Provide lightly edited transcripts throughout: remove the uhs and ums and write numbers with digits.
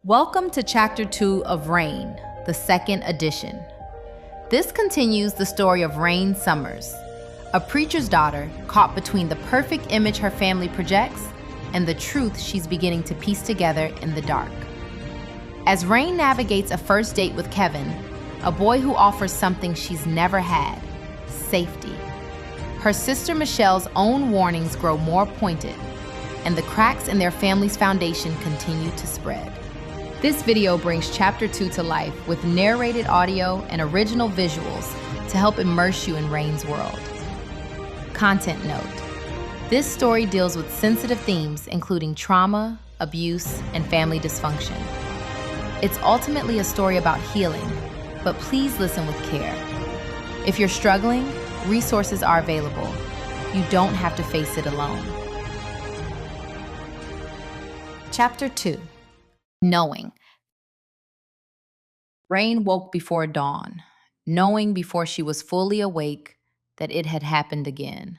Welcome to Chapter 2 of Rain, the second edition. This continues the story of Rain Summers, a preacher's daughter caught between the perfect image her family projects and the truth she's beginning to piece together in the dark. As Rain navigates a first date with Kevin, a boy who offers something she's never had, safety, her sister Michelle's own warnings grow more pointed, and the cracks in their family's foundation continue to spread. This video brings Chapter 2 to life with narrated audio and original visuals to help immerse you in Rain's world. Content note: this story deals with sensitive themes including trauma, abuse, and family dysfunction. It's ultimately a story about healing, but please listen with care. If you're struggling, resources are available. You don't have to face it alone. Chapter 2. Knowing. Rain woke before dawn, knowing before she was fully awake that it had happened again.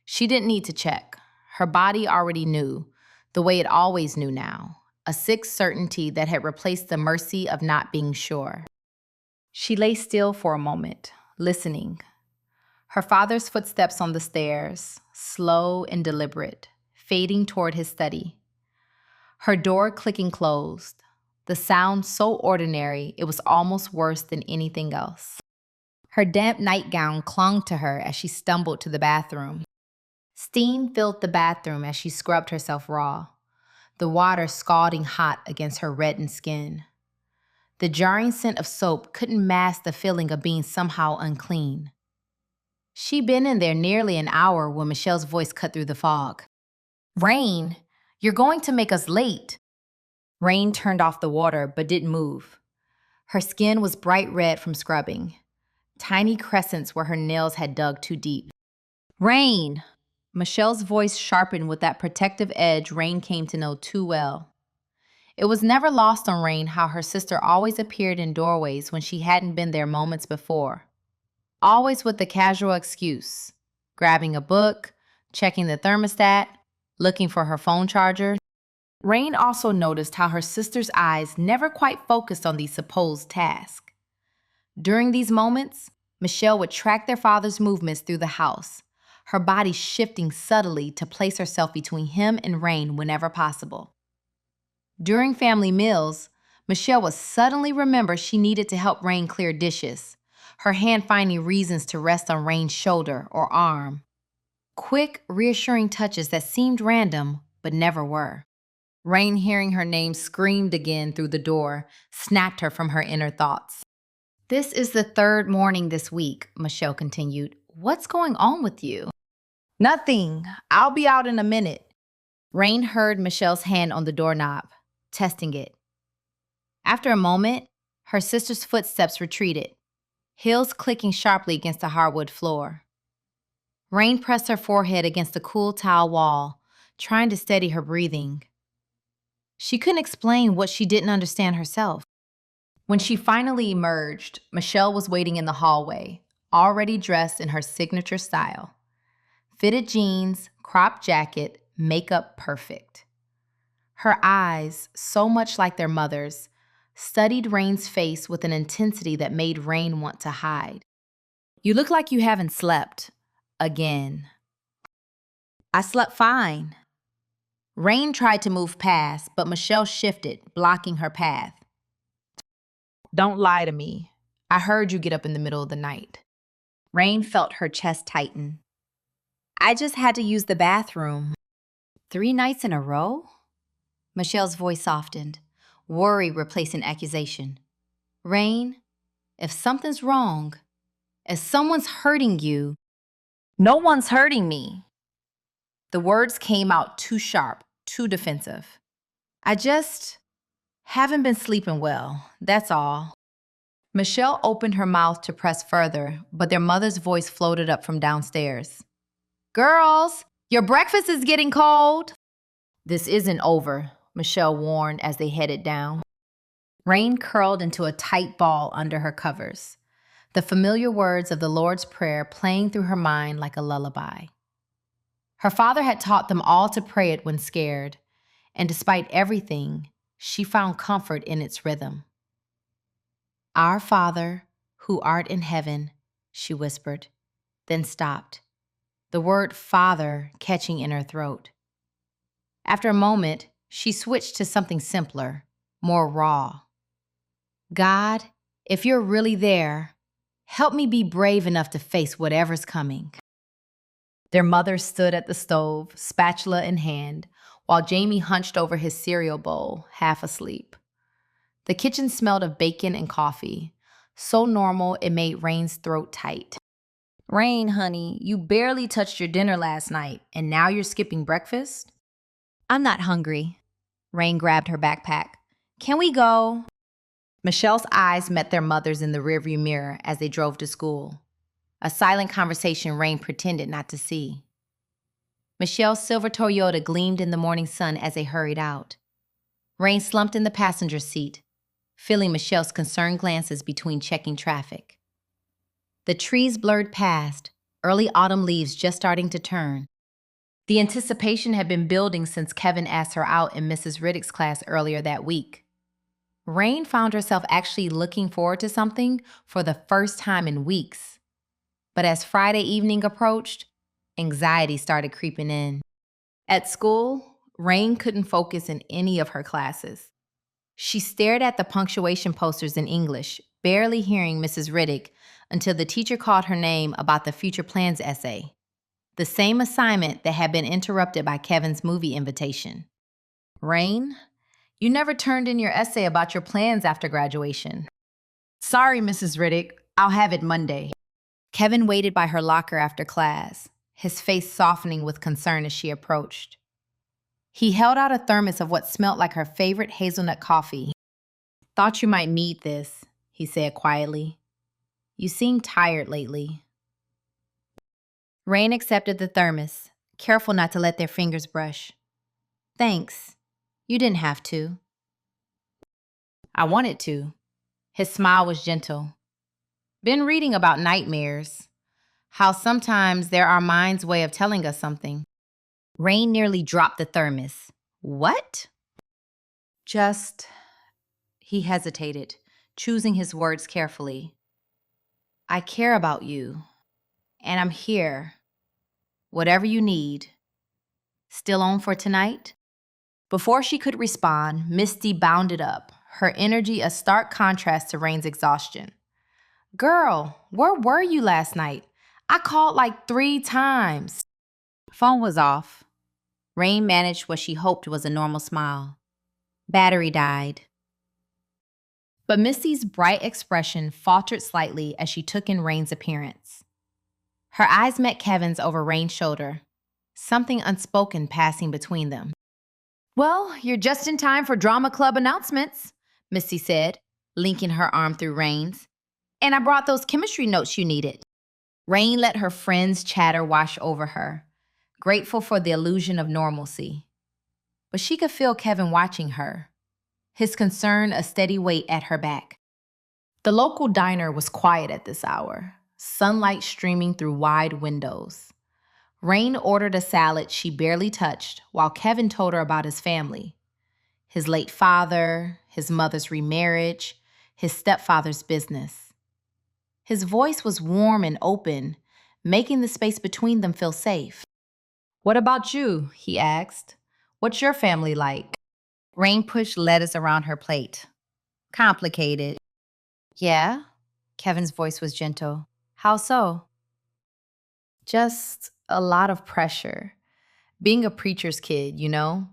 She didn't need to check. Her body already knew, the way it always knew now, a sick certainty that had replaced the mercy of not being sure. She lay still for a moment, listening. Her father's footsteps on the stairs, slow and deliberate, fading toward his study. Her door clicking closed, the sound so ordinary it was almost worse than anything else. Her damp nightgown clung to her as she stumbled to the bathroom. Steam filled the bathroom as she scrubbed herself raw, the water scalding hot against her reddened skin. The jarring scent of soap couldn't mask the feeling of being somehow unclean. She'd been in there nearly an hour when Michelle's voice cut through the fog. "Rain! You're going to make us late." Rain turned off the water but didn't move. Her skin was bright red from scrubbing, tiny crescents where her nails had dug too deep. "Rain!" Michelle's voice sharpened with that protective edge Rain came to know too well. It was never lost on Rain how her sister always appeared in doorways when she hadn't been there moments before. Always with the casual excuse, grabbing a book, checking the thermostat, looking for her phone charger. Rain also noticed how her sister's eyes never quite focused on these supposed tasks. During these moments, Michelle would track their father's movements through the house, her body shifting subtly to place herself between him and Rain whenever possible. During family meals, Michelle would suddenly remember she needed to help Rain clear dishes, her hand finding reasons to rest on Rain's shoulder or arm. Quick, reassuring touches that seemed random, but never were. Rain, hearing her name screamed again through the door, snapped her from her inner thoughts. "This is the third morning this week," Michelle continued. "What's going on with you?" "Nothing. I'll be out in a minute." Rain heard Michelle's hand on the doorknob, testing it. After a moment, her sister's footsteps retreated, heels clicking sharply against the hardwood floor. Rain pressed her forehead against the cool tile wall, trying to steady her breathing. She couldn't explain what she didn't understand herself. When she finally emerged, Michelle was waiting in the hallway, already dressed in her signature style. Fitted jeans, cropped jacket, makeup perfect. Her eyes, so much like their mother's, studied Rain's face with an intensity that made Rain want to hide. "You look like you haven't slept. Again." "I slept fine." Rain tried to move past, but Michelle shifted, blocking her path. "Don't lie to me. I heard you get up in the middle of the night." Rain felt her chest tighten. "I just had to use the bathroom." "3 nights in a row?" Michelle's voice softened, worry replacing accusation. "Rain, if something's wrong, if someone's hurting you..." "No one's hurting me." The words came out too sharp, too defensive. "I just haven't been sleeping well, that's all." Michelle opened her mouth to press further, but their mother's voice floated up from downstairs. "Girls, your breakfast is getting cold." "This isn't over," Michelle warned as they headed down. Rain curled into a tight ball under her covers, the familiar words of the Lord's Prayer playing through her mind like a lullaby. Her father had taught them all to pray it when scared, and despite everything, She found comfort in its rhythm. "Our Father, who art in heaven," she whispered, then stopped, the word father catching in her throat. After a moment, she switched to something simpler, more raw. "God, if you're really there, help me be brave enough to face whatever's coming." Their mother stood at the stove, spatula in hand, while Jamie hunched over his cereal bowl, half asleep. The kitchen smelled of bacon and coffee, so normal it made Rain's throat tight. "Rain, honey, you barely touched your dinner last night, and now you're skipping breakfast?" "I'm not hungry." Rain grabbed her backpack. "Can we go?" Michelle's eyes met their mother's in the rearview mirror as they drove to school. A silent conversation Rain pretended not to see. Michelle's silver Toyota gleamed in the morning sun as they hurried out. Rain slumped in the passenger seat, feeling Michelle's concerned glances between checking traffic. The trees blurred past, early autumn leaves just starting to turn. The anticipation had been building since Kevin asked her out in Mrs. Riddick's class earlier that week. Rain found herself actually looking forward to something for the first time in weeks. But as Friday evening approached, anxiety started creeping in. At school, Rain couldn't focus in any of her classes. She stared at the punctuation posters in English, barely hearing Mrs. Riddick until the teacher called her name about the future plans essay, the same assignment that had been interrupted by Kevin's movie invitation. "Rain, you never turned in your essay about your plans after graduation." "Sorry, Mrs. Riddick, I'll have it Monday." Kevin waited by her locker after class, his face softening with concern as she approached. He held out a thermos of what smelled like her favorite hazelnut coffee. "Thought you might need this," he said quietly. "You seem tired lately." Rain accepted the thermos, careful not to let their fingers brush. "Thanks. You didn't have to." "I wanted to." His smile was gentle. "Been reading about nightmares, how sometimes they're our mind's way of telling us something." Rain nearly dropped the thermos. "What?" "Just," he hesitated, choosing his words carefully. "I care about you, and I'm here. Whatever you need. Still on for tonight?" Before she could respond, Misty bounded up, her energy a stark contrast to Rain's exhaustion. "Girl, where were you last night? I called like 3 times." Phone was off. Rain managed what she hoped was a normal smile. "Battery died." But Misty's bright expression faltered slightly as she took in Rain's appearance. Her eyes met Kevin's over Rain's shoulder, something unspoken passing between them. "Well, you're just in time for drama club announcements," Misty said, linking her arm through Rain's. "And I brought those chemistry notes you needed." Rain let her friend's chatter wash over her, grateful for the illusion of normalcy. But she could feel Kevin watching her, his concern a steady weight at her back. The local diner was quiet at this hour, sunlight streaming through wide windows. Rain ordered a salad she barely touched while Kevin told her about his family. His late father, his mother's remarriage, his stepfather's business. His voice was warm and open, making the space between them feel safe. "What about you?" he asked. "What's your family like?" Rain pushed lettuce around her plate. "Complicated." "Yeah?" Kevin's voice was gentle. "How so?" "Just a lot of pressure. Being a preacher's kid, you know?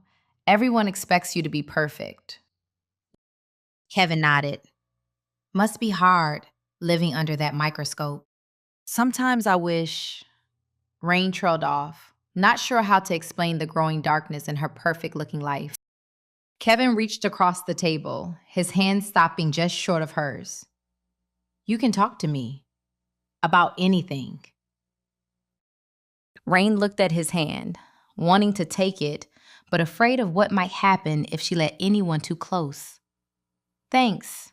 Everyone expects you to be perfect." Kevin nodded. "Must be hard, living under that microscope." "Sometimes I wish—" Rain trailed off, not sure how to explain the growing darkness in her perfect-looking life. Kevin reached across the table, his hand stopping just short of hers. "You can talk to me. About anything." Rain looked at his hand, wanting to take it, but afraid of what might happen if she let anyone too close. "Thanks."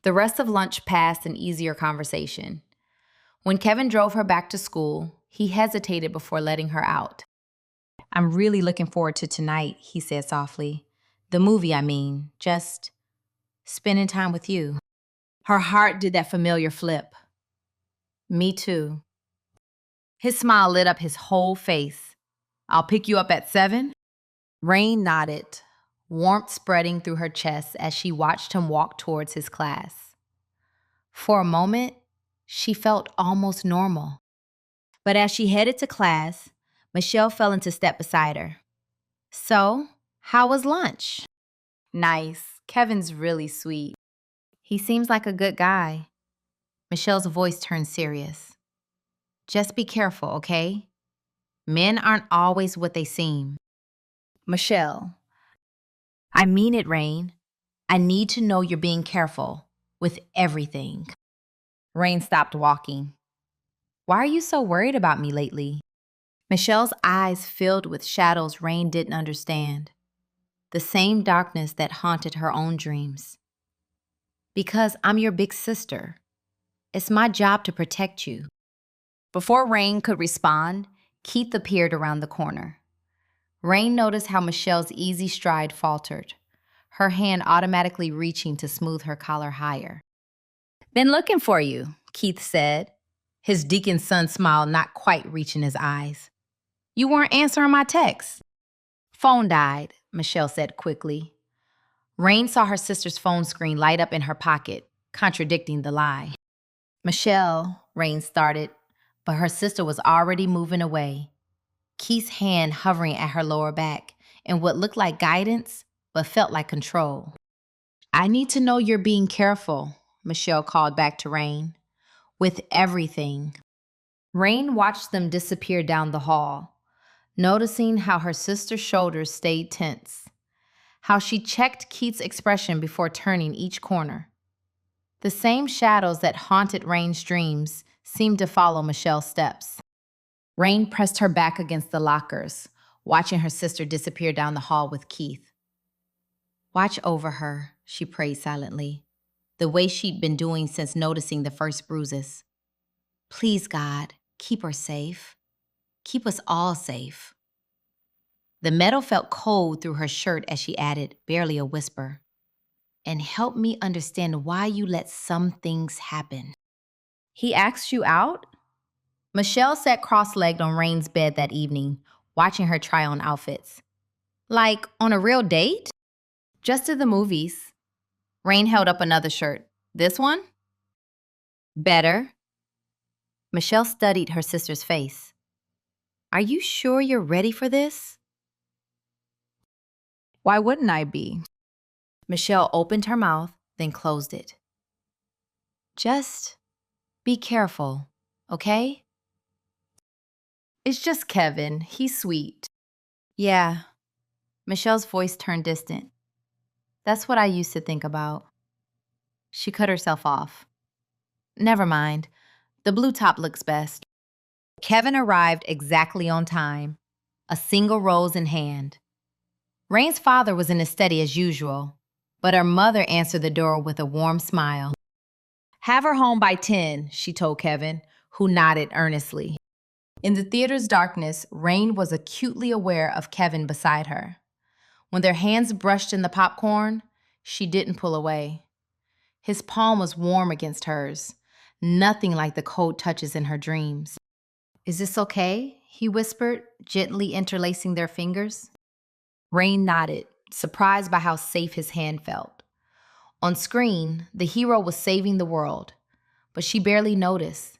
The rest of lunch passed in easier conversation. When Kevin drove her back to school, he hesitated before letting her out. "I'm really looking forward to tonight," he said softly. The movie, I mean. Just spending time with you. Her heart did that familiar flip. Me too. His smile lit up his whole face. I'll pick you up at 7? Rain nodded, warmth spreading through her chest as she watched him walk towards his class. For a moment, she felt almost normal. But as she headed to class, Michelle fell into step beside her. So, how was lunch? Nice. Kevin's really sweet. He seems like a good guy. Michelle's voice turned serious. Just be careful, okay? Men aren't always what they seem. Michelle, I mean it, Rain. I need to know you're being careful with everything. Rain stopped walking. Why are you so worried about me lately? Michelle's eyes filled with shadows Rain didn't understand. The same darkness that haunted her own dreams. Because I'm your big sister. It's my job to protect you. Before Rain could respond, Keith appeared around the corner. Rain noticed how Michelle's easy stride faltered, her hand automatically reaching to smooth her collar higher. Been looking for you, Keith said, his deacon son smile not quite reaching his eyes. You weren't answering my texts. Phone died, Michelle said quickly. Rain saw her sister's phone screen light up in her pocket, contradicting the lie. Michelle, Rain started, but her sister was already moving away, Keith's hand hovering at her lower back in what looked like guidance, but felt like control. I need to know you're being careful, Michelle called back to Rain. With everything. Rain watched them disappear down the hall, noticing how her sister's shoulders stayed tense, how she checked Keith's expression before turning each corner. The same shadows that haunted Rain's dreams seemed to follow Michelle's steps. Rain pressed her back against the lockers, watching her sister disappear down the hall with Keith. Watch over her, she prayed silently, the way she'd been doing since noticing the first bruises. Please, God, keep her safe. Keep us all safe. The metal felt cold through her shirt as she added, barely a whisper, and help me understand why you let some things happen. He asked you out? Michelle sat cross-legged on Rain's bed that evening, watching her try on outfits. Like, on a real date? Just to the movies. Rain held up another shirt. This one? Better. Michelle studied her sister's face. Are you sure you're ready for this? Why wouldn't I be? Michelle opened her mouth, then closed it. Just be careful, okay? It's just Kevin. He's sweet. Yeah. Michelle's voice turned distant. That's what I used to think about. She cut herself off. Never mind. The blue top looks best. Kevin arrived exactly on time, a single rose in hand. Rain's father was in his study as usual, but her mother answered the door with a warm smile. Have her home by 10, she told Kevin, who nodded earnestly. In the theater's darkness, Rain was acutely aware of Kevin beside her. When their hands brushed in the popcorn, she didn't pull away. His palm was warm against hers, nothing like the cold touches in her dreams. Is this okay? He whispered, gently interlacing their fingers. Rain nodded, surprised by how safe his hand felt. On screen, the hero was saving the world, but she barely noticed.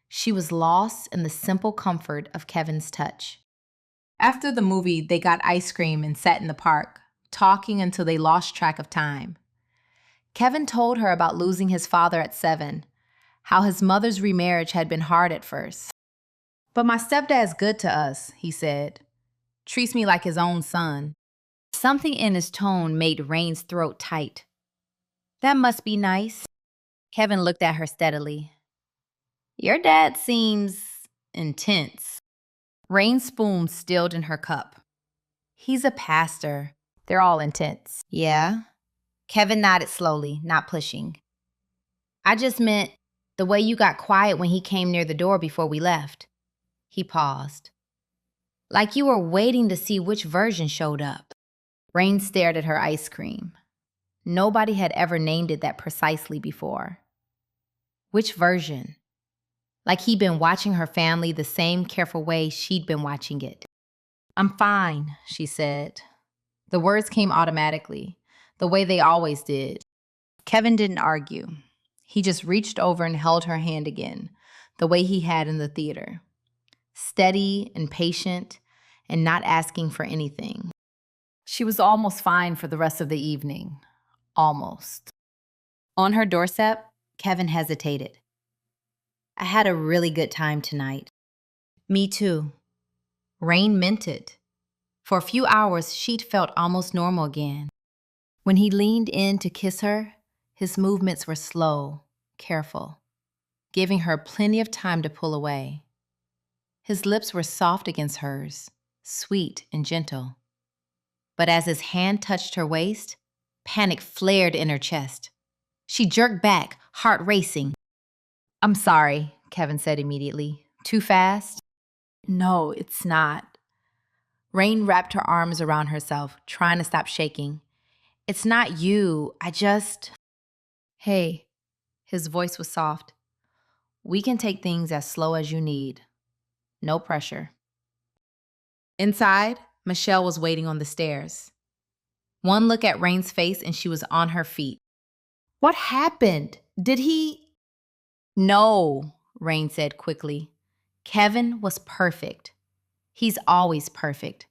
She was lost in the simple comfort of Kevin's touch. After the movie, they got ice cream and sat in the park, talking until they lost track of time. Kevin told her about losing his father at 7, how his mother's remarriage had been hard at first. But my stepdad's good to us, he said. Treats me like his own son. Something in his tone made Rain's throat tight. That must be nice. Kevin looked at her steadily. Your dad seems intense. Rain's spoon stilled in her cup. He's a pastor. They're all intense. Yeah? Kevin nodded slowly, not pushing. I just meant the way you got quiet when he came near the door before we left. He paused. Like you were waiting to see which version showed up. Rain stared at her ice cream. Nobody had ever named it that precisely before. Which version? Like he'd been watching her family the same careful way she'd been watching it. "I'm fine," she said. The words came automatically, the way they always did. Kevin didn't argue. He just reached over and held her hand again, the way he had in the theater. Steady and patient, and not asking for anything. She was almost fine for the rest of the evening. Almost. On her doorstep, Kevin hesitated. "I had a really good time tonight." "Me too." Rain meant it. For a few hours, she'd felt almost normal again. When he leaned in to kiss her, his movements were slow, careful, giving her plenty of time to pull away. His lips were soft against hers, sweet and gentle. But as his hand touched her waist, panic flared in her chest. She jerked back, heart racing. "I'm sorry," Kevin said immediately. "Too fast?" "No, it's not." Rain wrapped her arms around herself, trying to stop shaking. "It's not you. Hey." His voice was soft. "We can take things as slow as you need. No pressure." Inside, Michelle was waiting on the stairs. One look at Rain's face and she was on her feet. "What happened? Did he—" "No," Rain said quickly. "Kevin was perfect. He's always perfect.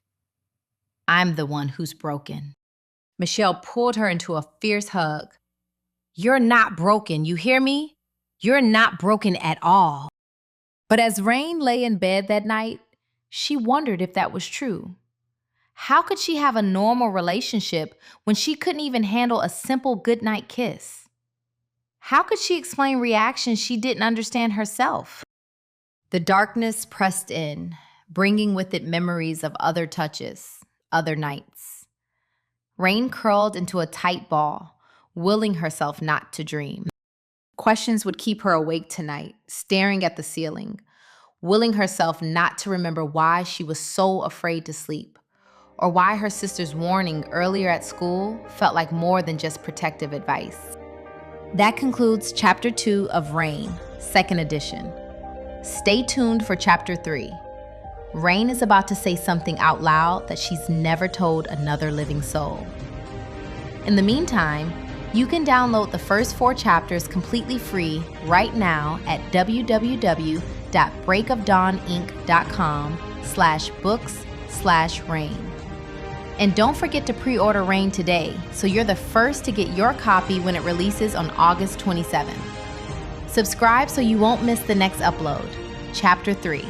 I'm the one who's broken." Michelle pulled her into a fierce hug. "You're not broken, you hear me? You're not broken at all." But as Rain lay in bed that night, she wondered if that was true. How could she have a normal relationship when she couldn't even handle a simple goodnight kiss? How could she explain reactions she didn't understand herself? The darkness pressed in, bringing with it memories of other touches, other nights. Rain curled into a tight ball, willing herself not to dream. Questions would keep her awake tonight, staring at the ceiling, willing herself not to remember why she was so afraid to sleep, or why her sister's warning earlier at school felt like more than just protective advice. That concludes Chapter 2 of Rain, 2nd edition. Stay tuned for Chapter 3. Rain is about to say something out loud that she's never told another living soul. In the meantime, you can download the first 4 chapters completely free right now at www.breakofdawninc.com/books/rain. And don't forget to pre-order Rain today, so you're the first to get your copy when it releases on August 27th. Subscribe so you won't miss the next upload, Chapter 3.